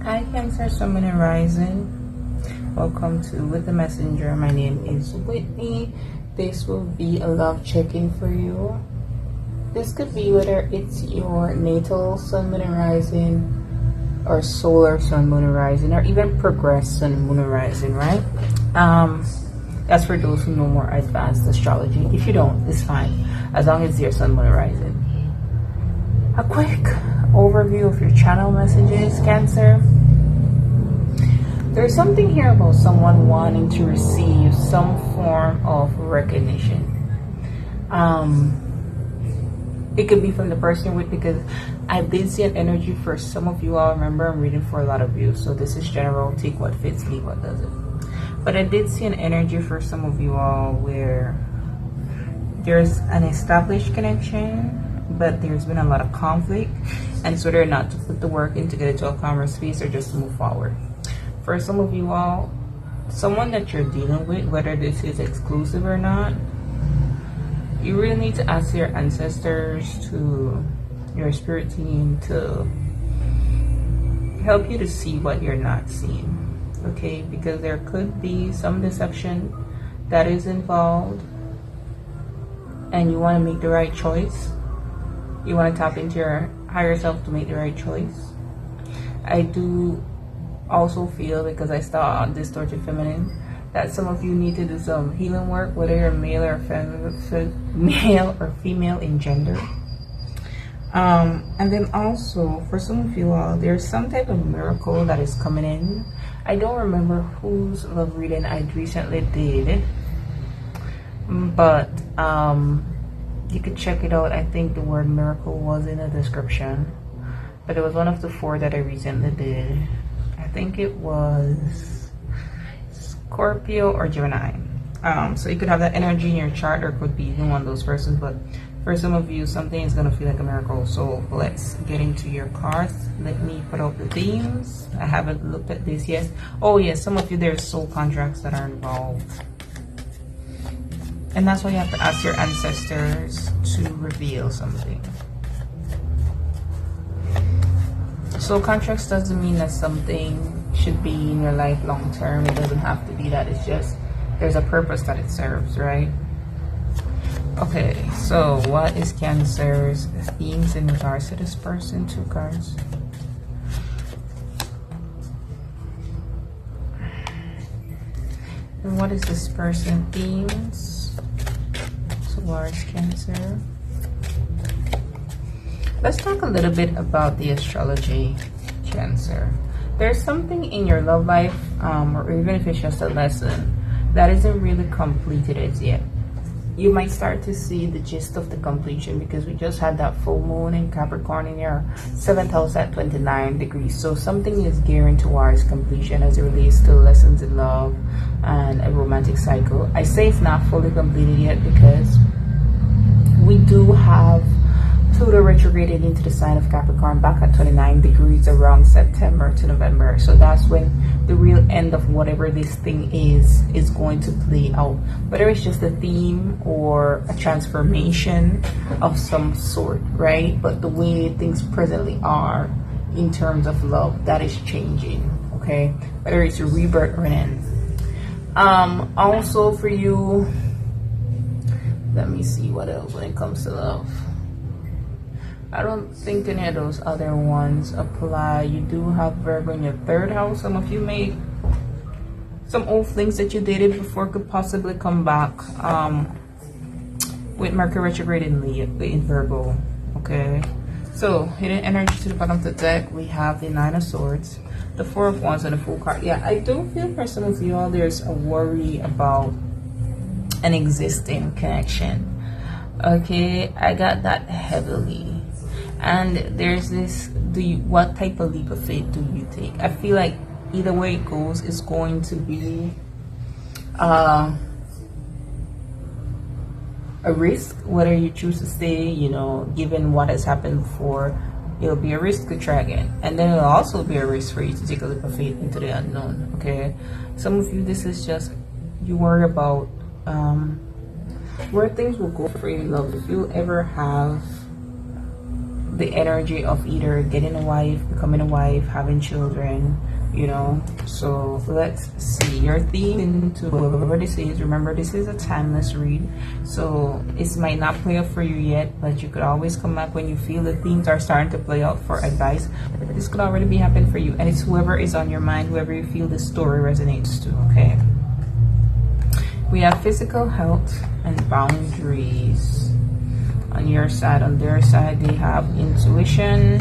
Hi Cancer, Sun, and Rising. Welcome to With the Messenger. My name is Whitney. This will be a love check-in for you. This could be whether it's your natal Sun, Moon, and Rising, or solar Sun, Moon, and Rising, or even progressed Sun, Moon, and Rising, right? That's for those who know more advanced astrology. If you don't, it's fine, as long as it's your Sun, Moon, and Rising. A quick overview of your channel messages, Cancer. There's something here about someone wanting to receive some form of recognition. It could be from the person you're with, because I did see an energy for some of you all. Remember, I'm reading for a lot of you, so this is general. Take what fits, leave what doesn't. But I did see an energy for some of you all where there's an established connection, but there's been a lot of conflict, and so they're not to put the work in to get into a calmer space or just to move forward. For some of you all, someone that you're dealing with, whether this is exclusive or not, you really need to ask your ancestors, to your spirit team, to help you to see what you're not seeing, okay? Because there could be some deception that is involved, and you want to make the right choice. You want to tap into your higher self to make the right choice. I do also feel, because I saw on Distorted Feminine, that some of you need to do some healing work, whether you're male or female in gender. And then also, for some of you all, there's some type of miracle that is coming in. I don't remember whose love reading I recently did, but you could check it out. I think the word miracle was in the description, but it was one of the 4 that I recently did. I think it was Scorpio or Gemini. So you could have that energy in your chart, or could be even one of those persons, but for some of you, something is going to feel like a miracle. So let's get into your cards. Let me put out the themes. I haven't looked at this yet. Oh yes, some of you, there's soul contracts that are involved, and that's why you have to ask your ancestors to reveal something. Soul contracts doesn't mean that something should be in your life long term. It doesn't have to be that. It's just there's a purpose that it serves, right? Okay, so what is Cancer's themes in regards to this person? 2 cards. And what is this person themes towards Cancer? Let's talk a little bit about the astrology, Cancer. There's something in your love life, or even if it's just a lesson, that isn't really completed as yet. You might start to see the gist of the completion, because we just had that full moon in Capricorn in your 7th house at 29 degrees. So something is gearing towards completion as it relates to lessons in love and a romantic cycle. I say it's not fully completed yet because we do have Pluto retrograded into the sign of Capricorn back at 29 degrees around September to November. So that's when the real end of whatever this thing is going to play out. Whether it's just a theme or a transformation of some sort, right? But the way things presently are in terms of love, that is changing, okay? Whether it's a rebirth or an end. Also for you, let me see what else when it comes to love. I don't think any of those other ones apply. You do have Virgo in your 3rd house. Some of you may, some old things that you dated before could possibly come back with Mercury retrograde in Virgo, okay? So hidden energy to the bottom of the deck, we have the 9 of Swords, the 4 of Wands, and the Fool card. Yeah, I do feel for some of you all there's a worry about an existing connection, okay? I got that heavily. And there's this, what type of leap of faith do you take? I feel like either way it goes, it's going to be a risk, whether you choose to stay, you know, given what has happened before. It'll be a risk to try again, and then it'll also be a risk for you to take a leap of faith into the unknown, okay? Some of you, this is just, you worry about where things will go for you in love. If you ever have the energy of either getting a wife, becoming a wife, having children, you know. So let's see your theme into whatever this is. Remember, this is a timeless read, so it might not play out for you yet, but you could always come up when you feel the themes are starting to play out for advice. This could already be happening for you, and it's whoever is on your mind, whoever you feel the story resonates to. Okay, we have physical health and boundaries on your side. On their side, they have intuition,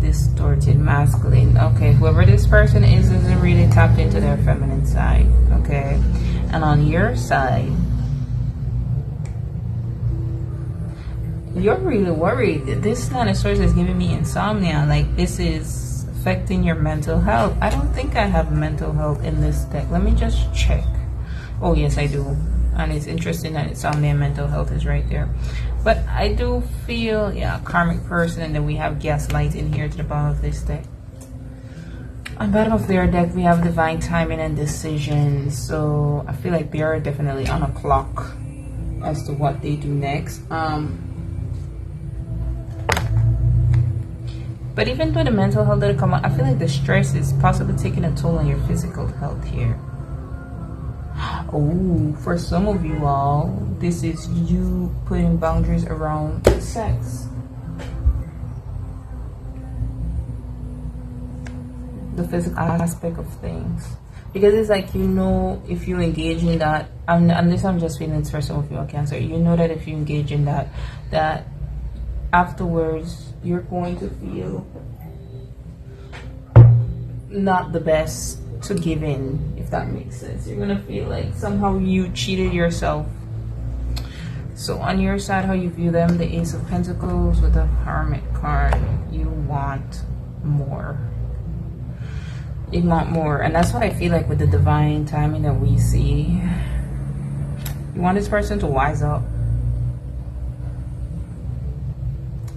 distorted masculine. Okay, whoever this person is isn't really tapped into their feminine side. Okay, and on your side, you're really worried. This Nine of Swords is giving me insomnia. Like, this is affecting your mental health. I don't think I have mental health in this deck. Let me just check. Oh yes, I do. And it's interesting that insomnia and mental health is right there. But I do feel, yeah, karmic person, and then we have gaslight in here to the bottom of this deck. On bottom of their deck, we have divine timing and decision. So I feel like they are definitely on a clock as to what they do next. But even though the mental health didn't come out, I feel like the stress is possibly taking a toll on your physical health here. Oh, for some of you all, this is you putting boundaries around sex. The physical aspect of things. Because it's like, you know, if you engage in that, unless I'm just feeling this for some of you on Cancer, you know that if you engage in that afterwards you're going to feel not the best to give in, if that makes sense. You're gonna feel like somehow you cheated yourself. So on your side, how you view them, the Ace of Pentacles with the Hermit card, you want more. You want more, and that's what I feel like with the divine timing that we see. You want this person to wise up.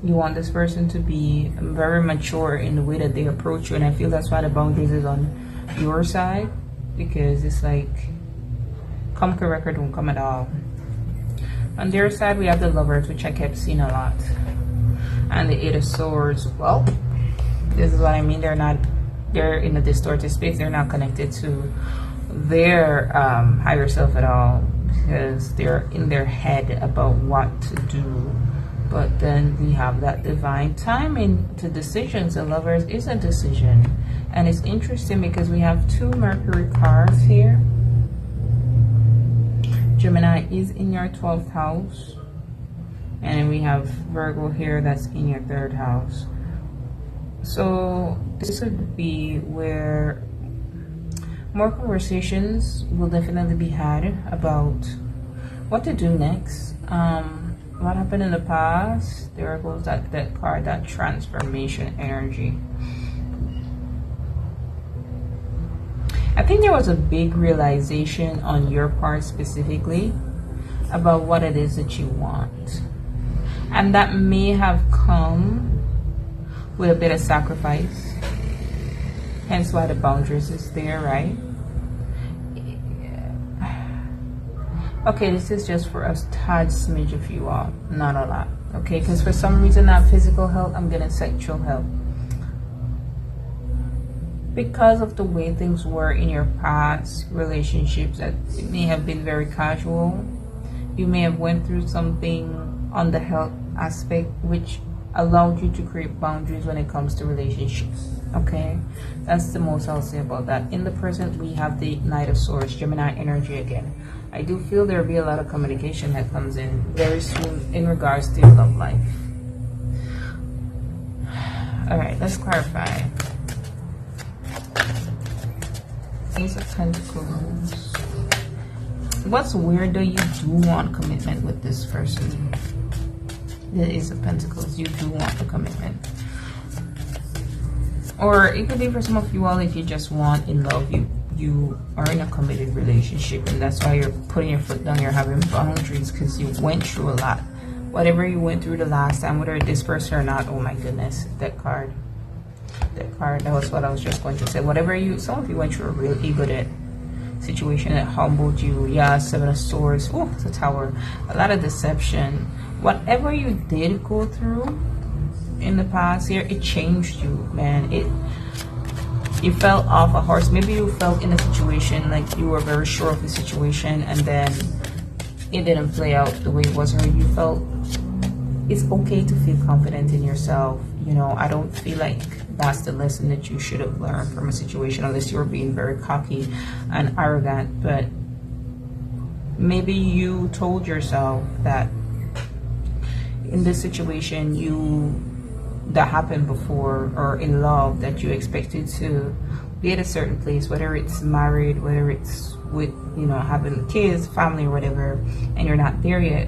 You want this person to be very mature in the way that they approach you, and I feel that's why the boundaries is on your side, because it's like, come correct, don't come at all. On their side, we have the Lovers, which I kept seeing a lot, and the Eight of Swords. Well, this is what I mean. They're in a distorted space. They're not connected to their higher self at all, because they're in their head about what to do. But then we have that divine timing to decisions. The Lovers is a decision. And it's interesting because we have two Mercury cards here. Gemini is in your 12th house. And we have Virgo here that's in your 3rd house. So this would be where more conversations will definitely be had about what to do next. What happened in the past? There goes that card, that transformation energy. I think there was a big realization on your part specifically about what it is that you want. And that may have come with a bit of sacrifice. Hence why the boundaries is there, right? Okay, this is just for a tad smidge of you all, not a lot. Okay, because for some reason, not physical health, I'm getting sexual health. Because of the way things were in your past relationships, that it may have been very casual. You may have went through something on the health aspect which allowed you to create boundaries when it comes to relationships. Okay, that's the most I'll say about that. In the present, we have the Knight of Swords, Gemini energy again. I do feel there will be a lot of communication that comes in very soon in regards to your love life. All right, let's clarify. Ace of Pentacles. What's weird though, you do want commitment with this person. The Ace of Pentacles, you do want the commitment. Or it could be for some of you all, if you just want in love, you are in a committed relationship, and that's why you're putting your foot down, you're having boundaries, because you went through a lot. Whatever you went through the last time, whether this person or not, oh my goodness, that card, that was what I was just going to say. Whatever some of you went through a real ego situation that humbled you. Yeah, Seven of Swords. Oh, it's a Tower. A lot of deception. Whatever you did go through, in the past here, it changed you, man. You fell off a horse. Maybe you felt in a situation like you were very sure of the situation, and then it didn't play out the way it was, or you felt it's okay to feel confident in yourself. You know, I don't feel like that's the lesson that you should have learned from a situation, unless you were being very cocky and arrogant. But maybe you told yourself that in this situation that happened before, or in love, that you expected to be at a certain place, whether it's married, whether it's with, you know, having kids, family, or whatever, and you're not there yet.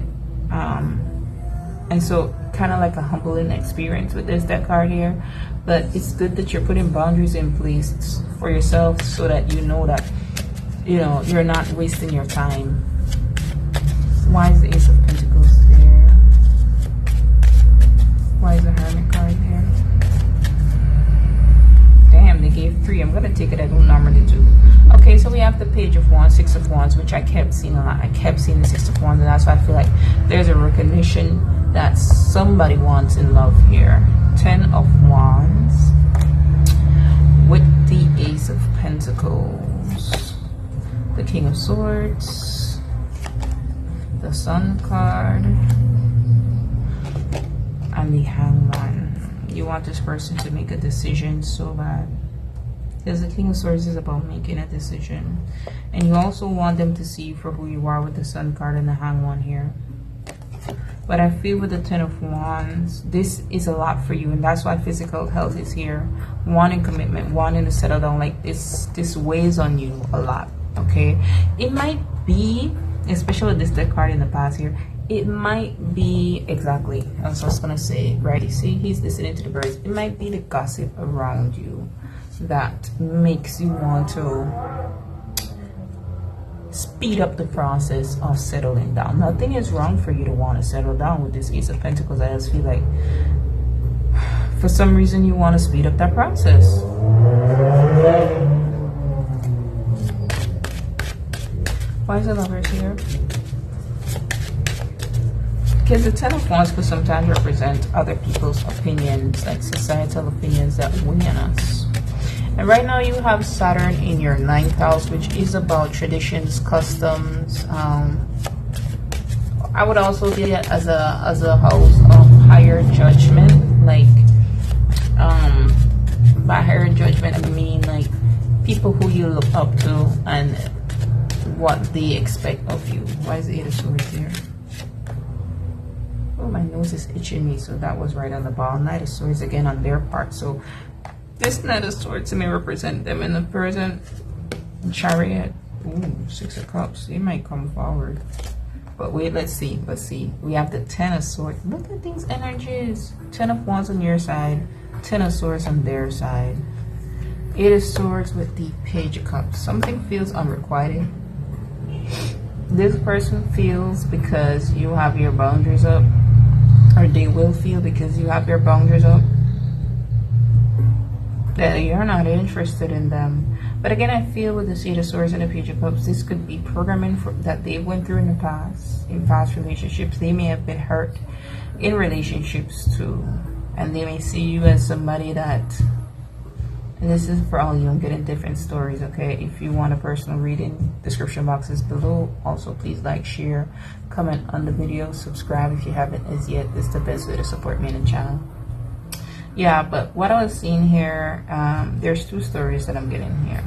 And so kind of like a humbling experience with this deck card here. But it's good that you're putting boundaries in place for yourself, so that you know that, you know, you're not wasting your time. Why is the Ace of Pentacles there? Why is the Hermit card there? Damn, they gave 3. I'm gonna take it. I don't normally do. Okay, so we have the Page of Wands, 6 of Wands, which I kept seeing a lot. I kept seeing the 6 of Wands, and that's why I feel like there's a recognition that somebody wants in love here. 10 of Wands with the Ace of Pentacles, the King of Swords, the Sun card, and the Hangman. You want this person to make a decision so bad, because the King of Swords is about making a decision, and you also want them to see you for who you are with the Sun card and the Hangman here. But I feel with the 10 of Wands, this is a lot for you, and that's why physical health is here. Wanting commitment, wanting to settle down, like this weighs on you a lot, okay? It might be, especially with this deck card in the past here, it might be, exactly, I was just gonna say, right? You see, he's listening to the birds. It might be the gossip around you that makes you want to speed up the process of settling down. Nothing is wrong for you to want to settle down with this Ace of Pentacles. I just feel like for some reason you want to speed up that process. Why is the Lovers here? Because the 10 of Wands could sometimes represent other people's opinions, like societal opinions that weigh on us. And right now you have Saturn in your 9th house, which is about traditions, customs. I would also see it as a house of higher judgment. Like, by higher judgment, I mean like people who you look up to and what they expect of you. Why is the 8 of Swords here? Oh, my nose is itching me, so that was right on the ball. Knight of Swords again on their part. So this Knight of Swords may represent them in the present. Chariot. Ooh, 6 of Cups. They might come forward. But wait, let's see. Let's see. We have the 10 of Swords. Look at these energies. 10 of Wands on your side. 10 of Swords on their side. 8 of Swords with the Page of Cups. Something feels unrequited. This person feels because you have your boundaries up. Or they will feel because you have your boundaries up that you're not interested in them. But again, I feel with the 8 of Swords and the Page of Cups, this could be programming that they went through in the past, in past relationships. They may have been hurt in relationships too, and they may see you as somebody that, and this is for all you, I'm getting different stories, okay? If you want a personal reading, description box is below. Also, please like, share, comment on the video, subscribe if you haven't as yet. This is the best way to support me in the channel. Yeah, but what I was seeing here, there's 2 stories that I'm getting here.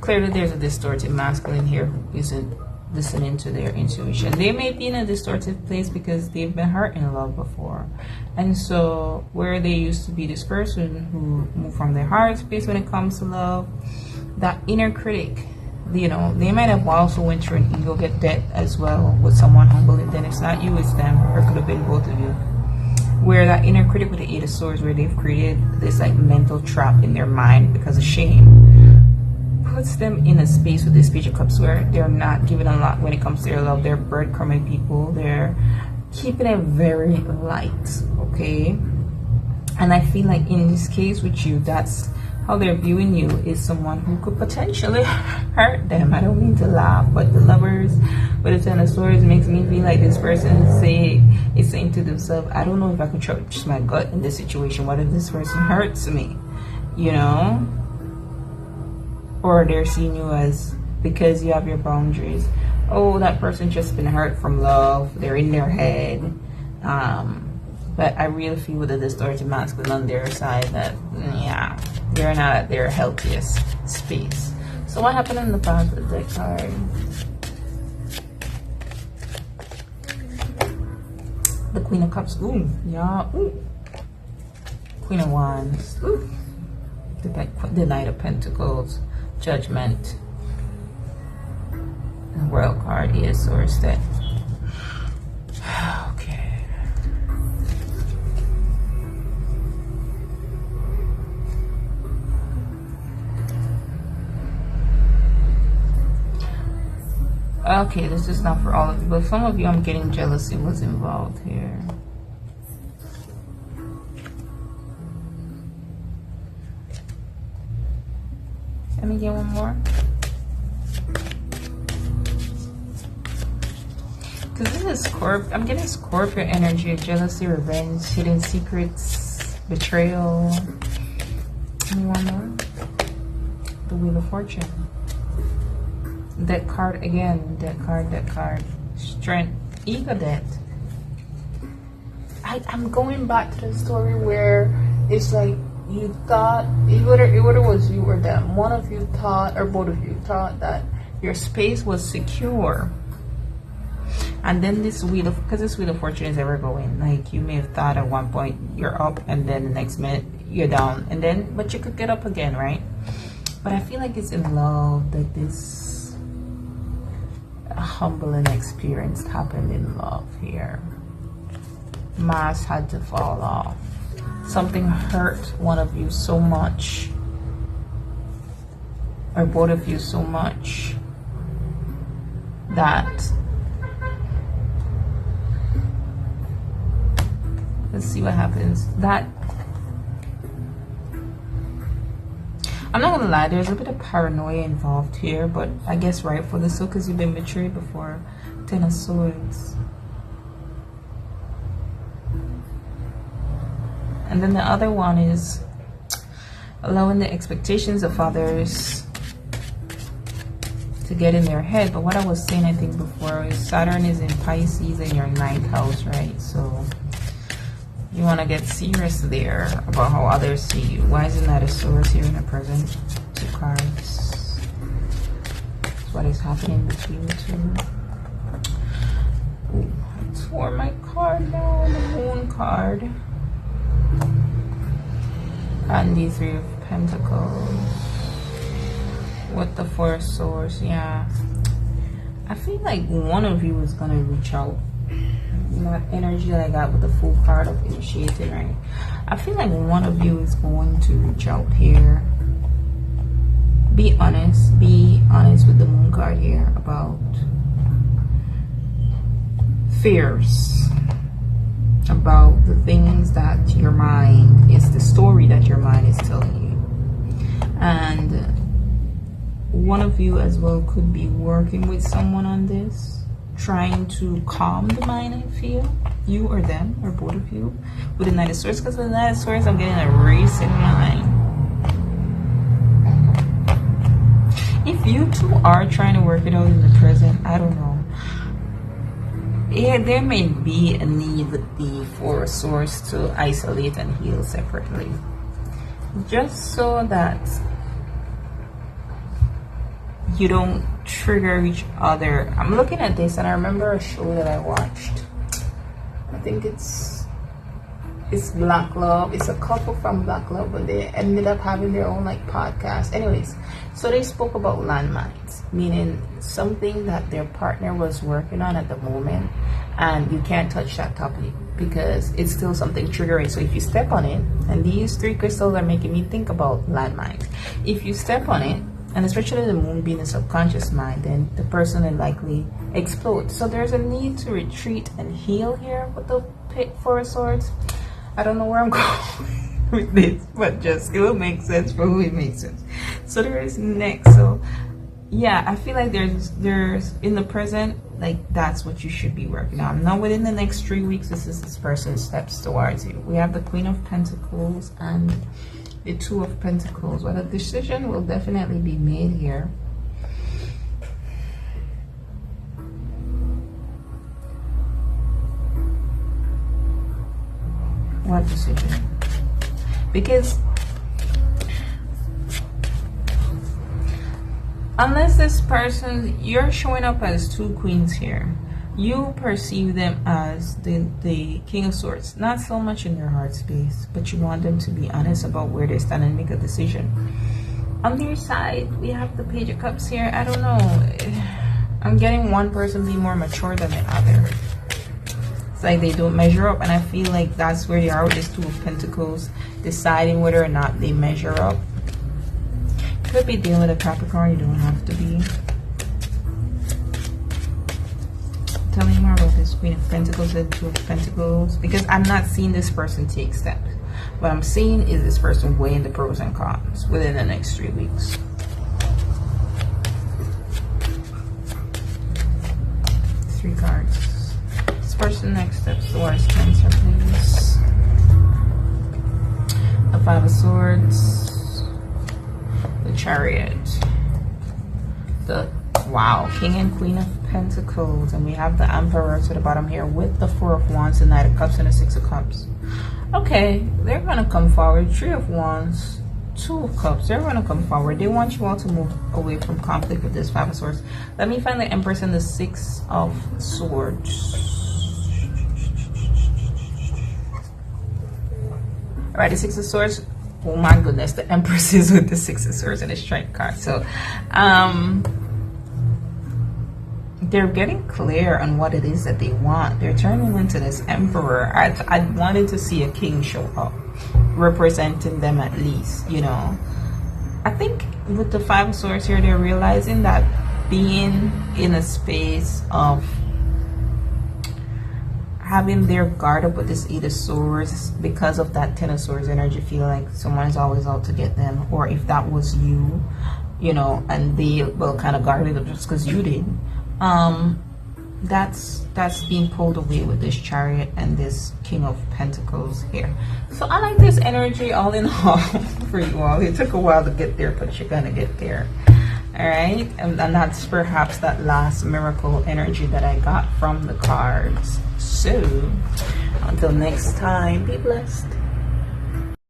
Clearly there's a distorted masculine here who isn't listening to their intuition. They may be in a distorted place because they've been hurt in love before. And so where they used to be this person who moved from their heart space when it comes to love, that inner critic, you know, they might have also went through an ego death as well with someone humble, and then it's not you, it's them, or it could have been both of you. Where that inner critic with the 8 of Swords, where they've created this like mental trap in their mind because of shame, puts them in a space with this Page of Cups where they're not giving a lot when it comes to their love. They're breadcrumbing people. They're keeping it very light, okay? And I feel like in this case with you, that's how they're viewing you, is someone who could potentially hurt them. I don't mean to laugh, but the Lovers with the 10 of Swords makes me feel like this person is saying to themselves, I don't know if I can trust my gut in this situation. What if this person hurts me? You know? Or they're seeing you as, because you have your boundaries, oh, that person just been hurt from love. They're in their head. But I really feel with the distorted masculine on their side that, yeah, they're not at their healthiest space. So what happened in the past with that card? The Queen of Cups. Ooh, yeah. Ooh. Queen of Wands. Ooh. The Knight of Pentacles. Judgment. The World card is Source Death. Okay. Okay, this is not for all of you, but some of you, I'm getting jealousy was involved here. Let me get one more. Because this is Scorpio. I'm getting Scorpio energy, jealousy, revenge, hidden secrets, betrayal. Give me one more. The Wheel of Fortune. That card again, that card. Strength, ego debt. I'm going back to the story where it's like you thought, whether it was you or them, one of you thought, or both of you thought that your space was secure. And then this Wheel of, because this Wheel of Fortune is ever going, like you may have thought at one point you're up and then the next minute you're down, and then, but you could get up again, right? But I feel like it's in love that this humbling experience happened in love here. Mask had to fall off. Something hurt one of you so much, or both of you so much, that, let's see what happens. That, I'm not gonna lie, there's a bit of paranoia involved here, but I guess rightfully so, because you've been betrayed before. Ten of Swords. And then the other one is allowing the expectations of others to get in their head. But what I was saying, I think before, is Saturn is in Pisces in your 9th house, right? So you want to get serious there about how others see you. Why isn't that a Source here in the present? 2 cards. That's what is happening between the two. Ooh, I tore my card now, the Moon card. And the 3 of Pentacles. With the 4 of Swords, yeah. I feel like one of you is going to reach out. That energy that I got with the Fool card of initiating, right? I feel like one of you is going to reach out here. Be honest with the Moon card here about fears, about the things that your mind is, the story that your mind is telling you. And one of you as well could be working with someone on this, trying to calm the mind, I feel. You or them, or both of you, with the Knight of Swords. Because with the Knight of Swords, I'm getting a racing mind. If you two are trying to work it out in the present, I don't know. Yeah, there may be a need with the 4 of Swords to isolate and heal separately. Just so that you don't trigger each other. I'm looking at this and I remember a show that I watched. I think it's Black Love. It's a couple from Black Love, but they ended up having their own like podcast. Anyways, so they spoke about landmines, meaning something that their partner was working on at the moment, and you can't touch that topic because it's still something triggering. So if you step on it, and these 3 crystals are making me think about landmines. If you step on it, and especially the Moon being a subconscious mind, then the person will likely explode. So there's a need to retreat and heal here with the 4 of Swords. I don't know where I'm going with this, but just it will make sense for who it makes sense. So there is next. So yeah, I feel like there's in the present, like that's what you should be working on. Now within the next 3 weeks, this person's steps towards you. We have the Queen of Pentacles and the Two of Pentacles. Well, a decision will definitely be made here. What decision? Because unless this person, you're showing up as two queens here, you perceive them as the King of Swords, not so much in your heart space, but you want them to be honest about where they stand and make a decision. On their side, we have the Page of Cups here. I don't know, I'm getting one person be more mature than the other. It's like they don't measure up, and I feel like that's where they are with this Two of Pentacles, deciding whether or not they measure up. Could be dealing with a Capricorn, you don't have to be. Tell me more about this Queen of Pentacles and Two of Pentacles, because I'm not seeing this person take steps. What I'm seeing is this person weighing the pros and cons within the next 3 weeks. Three cards. This person next steps towards Cancer, please. The Five of Swords. The Chariot. The wow, King and Queen of Pentacles, and we have the Emperor to the bottom here with the Four of Wands, the Knight of Cups, and the Six of Cups. Okay, they're gonna come forward. Three of Wands, Two of Cups. They're gonna come forward. They want you all to move away from conflict with this Five of Swords. Let me find the Empress and the Six of Swords. All right, the Six of Swords. Oh my goodness, the Empress is with the Six of Swords and the Strength card. So, they're getting clear on what it is that they want. They're turning into this Emperor. I wanted to see a king show up, representing them at least, you know. I think with the Five of Swords here, they're realizing that being in a space of having their guard up with this Eight of Swords, because of that Ten of Swords energy, feel like someone is always out to get them. Or if that was you, you know, and they will kind of guard it up just because you did. That's being pulled away with this Chariot and this King of Pentacles here. So I like this energy all in all for you all. It took a while to get there, but you're gonna get there. All right, and that's perhaps that last miracle energy that I got from the cards. So until next time, be blessed.